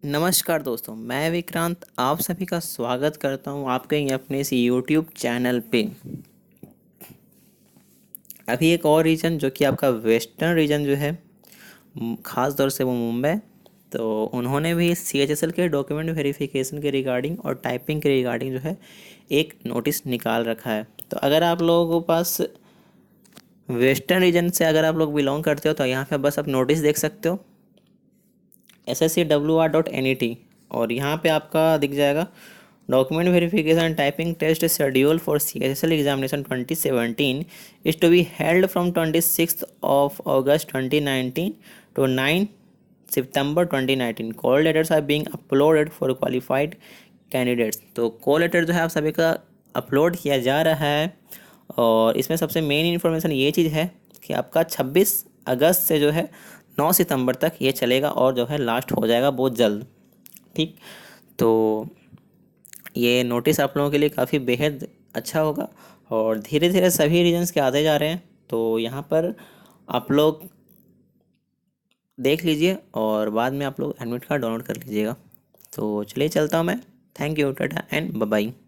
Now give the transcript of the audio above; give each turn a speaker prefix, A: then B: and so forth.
A: नमस्कार दोस्तों, मैं विक्रांत आप सभी का स्वागत करता हूं आपके ही अपने इस यूट्यूब चैनल पे। अभी एक और रीजन जो कि आपका वेस्टर्न रीजन जो है, ख़ास तौर से वो मुंबई। तो उन्होंने भी CHSL के डॉक्यूमेंट वेरिफिकेशन के रिगार्डिंग और टाइपिंग के रिगार्डिंग जो है एक नोटिस निकाल रखा है। तो अगर आप लोगों के पास वेस्टर्न रीजन से अगर आप लोग बिलोंग करते हो तो यहाँ पे बस आप नोटिस देख सकते हो SSCWR.NET। और यहाँ पे आपका दिख जाएगा document verification typing test schedule for CHSL examination 2017 is to be held from 26 August 2019 to 9 September 2019। Call letters are being uploaded for qualified candidates. तो कॉल लेटर जो है आप सभी का अपलोड किया जा रहा है। और इसमें सबसे मेन इन्फॉर्मेशन ये चीज़ है कि आपका 26 अगस्त से जो है 9 सितंबर तक ये चलेगा और जो है लास्ट हो जाएगा बहुत जल्द। ठीक, तो ये नोटिस आप लोगों के लिए काफ़ी बेहद अच्छा होगा और धीरे धीरे सभी रीजन्स के आते जा रहे हैं। तो यहाँ पर आप लोग देख लीजिए और बाद में आप लोग एडमिट कार्ड डाउनलोड कर लीजिएगा। तो चलिए चलता हूँ मैं। Thank you, tata and bye bye.